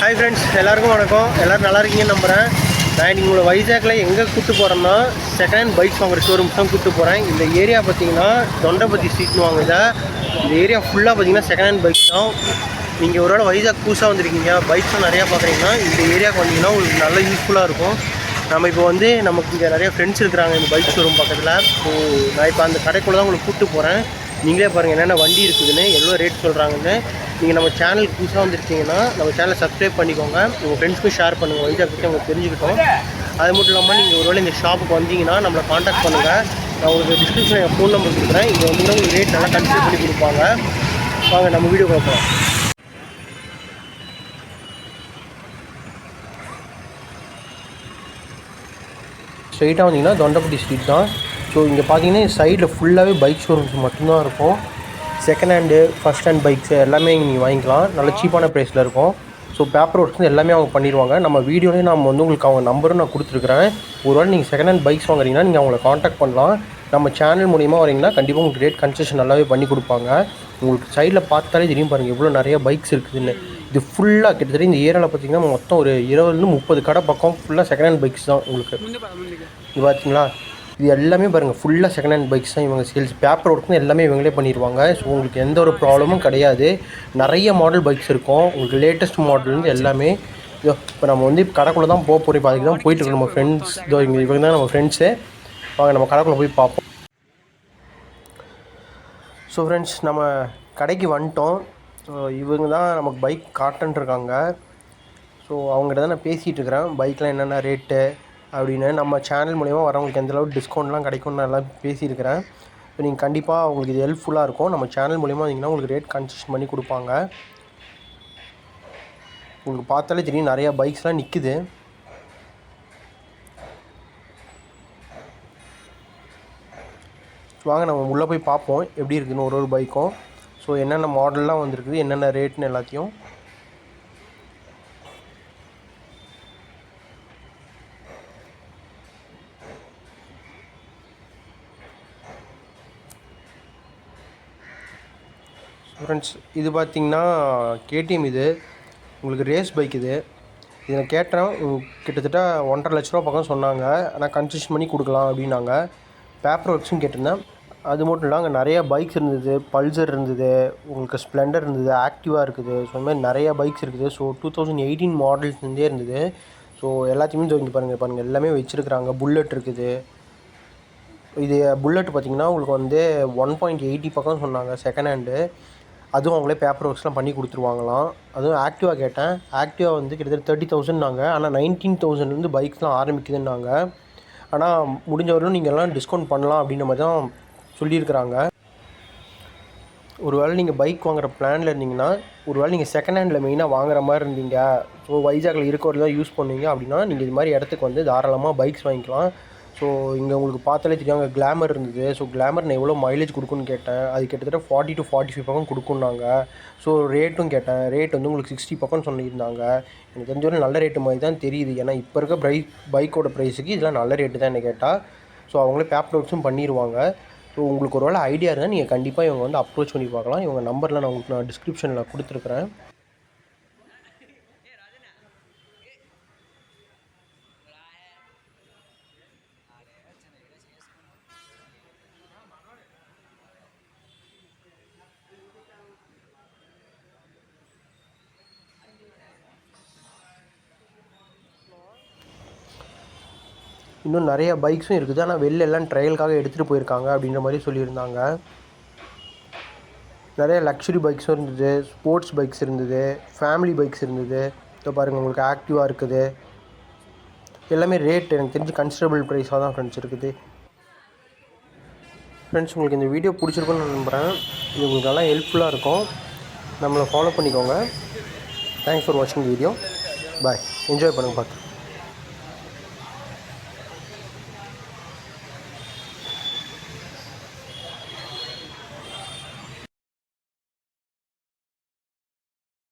Hi friends, எல்லாருக்கும் வணக்கம். எல்லோரும் நல்லா இருக்கீங்கன்னு நம்புகிறேன். நான் இன்றைக்கி உங்களை வைஜாக்கில் எங்கே கூப்பிட்டு போகிறேன்னா செகண்ட் ஹேண்ட் பைக்ஸ் வாங்குற ஷோரூம்ஸ் தான் கூப்பிட்டு போகிறேன். இந்த ஏரியா பார்த்தீங்கன்னா தொண்டபதி ஸ்ட்ரீட்னு வாங்குத. இந்த ஏரியா ஃபுல்லாக பார்த்தீங்கன்னா செகண்ட் ஹேண்ட் பைக்ஸ் தான். நீங்கள் ஒரு வேளை வைஜாக் புதுசாக வந்திருக்கீங்க, பைக்ஸ்லாம் நிறையா பார்க்குறீங்கன்னா இந்த ஏரியாவுக்கு வந்தீங்கன்னா உங்களுக்கு நல்ல யூஸ்ஃபுல்லாக இருக்கும். நம்ம இப்போ வந்து நமக்கு இங்கே நிறைய ஃப்ரெண்ட்ஸ் இருக்கிறாங்க இந்த பைக் ஷோரூம் பக்கத்தில். ஸோ நான் இப்போ அந்த கடைக்குள்ளே தான் உங்களுக்கு கூப்பிட்டு போகிறேன். நீங்களே பாருங்கள் என்னென்ன வண்டி இருக்குதுன்னு, எவ்வளோ ரேட் சொல்கிறாங்கன்னு. நீங்கள் நம்ம சேனலுக்கு புதுசாக வந்துருக்கீங்கன்னா நம்ம சேனலை சப்ஸ்கிரைப் பண்ணிக்கோங்க. உங்கள் ஃப்ரெண்ட்ஸ்க்கும் ஷேர் பண்ணுங்கள், வைஜாக் பற்றி அவங்க தெரிஞ்சுக்கிட்டோம். அது மட்டும் இல்லாமல் நீங்கள் ஒருவேளை இந்த ஷாப்புக்கு வந்தீங்கன்னா நம்மளை காண்டாக்ட் பண்ணுங்கள். நான் உங்களுக்கு டிஸ்கிரிப்ஷனில் என் ஃபோன் நம்பர் கொடுக்குறேன். இங்கே வந்தீங்கன்னா உங்களுக்கு ரேட் நல்லா கன்சிடர் பண்ணி கொடுப்பாங்க. வாங்க நம்ம வீடியோ பார்க்கலாம். ஸ்ட்ரைட்டாக வந்தீங்கன்னா தொண்டபதி ஸ்ட்ரீட் தான். ஸோ இங்கே பார்த்தீங்கன்னா சைடில் ஃபுல்லாகவே பைக் ஷோரூம்ஸ் மட்டும்தான் இருக்கும். Second hand, first hand bikes எல்லாமே நீங்கள் வாங்கிக்கலாம். நல்ல சீப்பான ப்ரைஸில் இருக்கும். ஸோ பேப்பர் ஒர்க்ஸ் வந்து எல்லாமே அவங்க பண்ணிடுவாங்க. நம்ம வீடியோலேயே நம்ம வந்து உங்களுக்கு அவங்க நம்பரும் நான் கொடுத்துருக்குறேன். ஒருவேளை நீங்கள் செகண்ட் ஹேண்ட் பைக்ஸ் வாங்குறீங்கன்னா நீங்கள் அவங்களை காண்டாக்ட் பண்ணலாம். நம்ம சேனல் மூலிமா வரீங்கன்னா கண்டிப்பாக உங்களுக்கு ரேட் கன்செஷன் நல்லாவே பண்ணி கொடுப்பாங்க. உங்களுக்கு சைடில் பார்த்தாலே தெரியும் பாருங்கள் எவ்வளோ நிறைய பைக்ஸ் இருக்குதுன்னு. இது ஃபுல்லாக கிட்டத்தட்ட இந்த ஏரியாவில் பார்த்தீங்கன்னா மொத்தம் ஒரு 20-30 கடை பக்கம் ஃபுல்லாக செகண்ட் ஹேண்ட் பைக்ஸ் தான் உங்களுக்கு. இது பார்த்தீங்களா, இது எல்லாமே பாருங்கள் ஃபுல்லாக செகண்ட் ஹேண்ட் பைக்ஸ் தான் இவங்க சேல்ஸ். பேப்பர் ஒர்க்னு எல்லாமே இவங்களே பண்ணிடுவாங்க. ஸோ உங்களுக்கு எந்த ஒரு ப்ராப்ளமும் கிடையாது. நிறைய மாடல் பைக்ஸ் இருக்கும். உங்களுக்கு லேட்டஸ்ட் மாடல்லேருந்து எல்லாமே. இப்போ நம்ம வந்து கடைக்குள்ளே தான் போக போகிறோம். இப்போ அதுக்கு தான் போயிட்டுருக்கோம். நம்ம ஃப்ரெண்ட்ஸ் இவங்க தான் நம்ம ஃப்ரெண்ட்ஸு. வாங்க நம்ம கடைக்குள்ளே போய் பார்ப்போம். ஸோ ஃப்ரெண்ட்ஸ், நம்ம கடைக்கு வந்துட்டோம். ஸோ இவங்க தான் நமக்கு பைக் காட்டுன்ருக்காங்க. ஸோ அவங்ககிட்ட தான் நான் பேசிகிட்டு இருக்கிறேன். பைக்கெலாம் என்னென்ன ரேட்டு அப்படின்னு. நம்ம சேனல் மூலிமா வரவங்களுக்கு எந்தளவுக்கு டிஸ்கவுண்ட்லாம் கிடைக்கும்னு நான் எல்லாம் பேசியிருக்கிறேன். இப்போ நீங்கள் கண்டிப்பாக உங்களுக்கு இது ஹெல்ப்ஃபுல்லாக இருக்கும். நம்ம சேனல் மூலிமா வந்தீங்கன்னா உங்களுக்கு ரேட் கன்செஷன் பண்ணி கொடுப்பாங்க. உங்களுக்கு பார்த்தாலே தெரியும் நிறையா பைக்ஸ்லாம் நிற்குது. வாங்க நம்ம உள்ளே போய் பார்ப்போம் எப்படி இருக்குதுன்னு ஒரு பைக்கும். ஸோ என்னென்ன மாடல்லாம் வந்துருக்குது, என்னென்ன ரேட்னு எல்லாத்தையும். ஃப்ரெண்ட்ஸ், இது பார்த்திங்கன்னா கேடிஎம். இது உங்களுக்கு ரேஸ் பைக். இது நான் கேட்டேன், கிட்டத்தட்ட 1.5 லட்ச ரூபா பக்கம் சொன்னாங்க. ஆனால் கன்செஷன் பண்ணி கொடுக்கலாம் அப்படின்னாங்க. பேப்பர் ஒர்க்ஸும் கேட்டிருந்தேன். அது மட்டும் இல்லை, அங்கே நிறையா பைக்ஸ் இருந்தது. பல்சர் இருந்தது, உங்களுக்கு ஸ்ப்ளெண்டர் இருந்தது, ஆக்டிவா இருக்குது. ஸோ இந்த மாதிரி நிறையா பைக்ஸ் இருக்குது. ஸோ 2018 மாடல்ஸ்லேருந்தே இருந்தது. ஸோ எல்லாத்தையுமே இங்கே பாருங்கள் எல்லாமே வச்சுருக்குறாங்க. புல்லட் இருக்குது. இது புல்லட் பார்த்திங்கன்னா உங்களுக்கு வந்து 1.80 பக்கம் சொன்னாங்க செகண்ட் ஹேண்டு. அதுவும் அவங்களே பேப்பர் ஒர்க்ஸ்லாம் பண்ணி கொடுத்துருவாங்களாம். அதுவும் ஆக்டிவா கேட்டேன். ஆக்டிவா வந்து கிட்டத்தட்ட 30,000நாங்க. ஆனால் 19,000 பைக்ஸ்லாம் ஆரம்பிக்குதுன்னாங்க. ஆனால் முடிஞ்ச வரையும் நீங்கள் எல்லாம் டிஸ்கவுண்ட் பண்ணலாம் அப்படின்ற மாதிரி தான் சொல்லியிருக்கிறாங்க. ஒரு வேளை நீங்கள் பைக் வாங்குகிற பிளானில் இருந்தீங்கன்னா, ஒரு வேளை நீங்கள் செகண்ட் ஹேண்டில் மெயினாக வாங்குற மாதிரி இருந்தீங்க, ஸோ வைஜாக்கில் இருக்கிறது தான் யூஸ் பண்ணுவீங்க அப்படின்னா நீங்கள் இது மாதிரி இடத்துக்கு வந்து தாராளமாக பைக்ஸ் வாங்கிக்கலாம். ஸோ இங்கே உங்களுக்கு பார்த்தாலே தெரியும், அங்கே கிளாமர் இருந்தது. ஸோ கிளாமர் நான் எவ்வளோ மைலேஜ் கொடுக்குன்னு கேட்டேன். அது கிட்டத்தட்ட 40 to 45 பக்கம் கொடுக்குன்னாங்க. ஸோ ரேட்டும் கேட்டேன். ரேட் வந்து உங்களுக்கு 60 பக்கம் சொல்லியிருந்தாங்க. எனக்கு தெரிஞ்சவரை நல்ல ரேட்டு மாதிரி தான் தெரியுது. ஏன்னா இப்போ இருக்க பைக்கோட ப்ரைஸுக்கு இதெல்லாம் நல்ல ரேட்டு தான் என்ன கேட்டால். ஸோ அவங்களே பேப்பர் ஒர்க்ஸும் பண்ணிடுவாங்க. ஸோ உங்களுக்கு ஒரு வேளை ஐடியா இருந்தால் நீங்கள் கண்டிப்பாக இவங்க வந்து அப்ரோச் பண்ணி பார்க்கலாம். இவங்க நம்பரில் நான் உங்களுக்கு டிஸ்கிரிப்ஷனில் கொடுத்துருக்குறேன். இன்னும் நிறைய பைக்ஸும் இருக்குது. ஆனால் வெளில எல்லாம் ட்ரையலுக்காக எடுத்துகிட்டு போயிருக்காங்க அப்படின்ற மாதிரி சொல்லியிருந்தாங்க. நிறைய லக்ஸுரி பைக்ஸும் இருந்தது, ஸ்போர்ட்ஸ் பைக்ஸ் இருந்தது, ஃபேமிலி பைக்ஸ் இருந்தது. இப்போ பாருங்கள் உங்களுக்கு ஆக்டிவா இருக்குது. எல்லாமே ரேட் எனக்கு தெரிஞ்சு கன்சிடரபிள் ப்ரைஸாக தான் ஃப்ரெண்ட்ஸ் இருக்குது. ஃப்ரெண்ட்ஸ், உங்களுக்கு இந்த வீடியோ பிடிச்சிருக்குன்னு நான் நம்புகிறேன். இது உங்களுக்கு நல்லா ஹெல்ப்ஃபுல்லாக இருக்கும். நம்மளை ஃபாலோ பண்ணிக்கோங்க. தேங்க்ஸ் ஃபார் வாட்சிங் தி வீடியோ. பாய். என்ஜாய் பண்ணுங்கள் பார்த்து.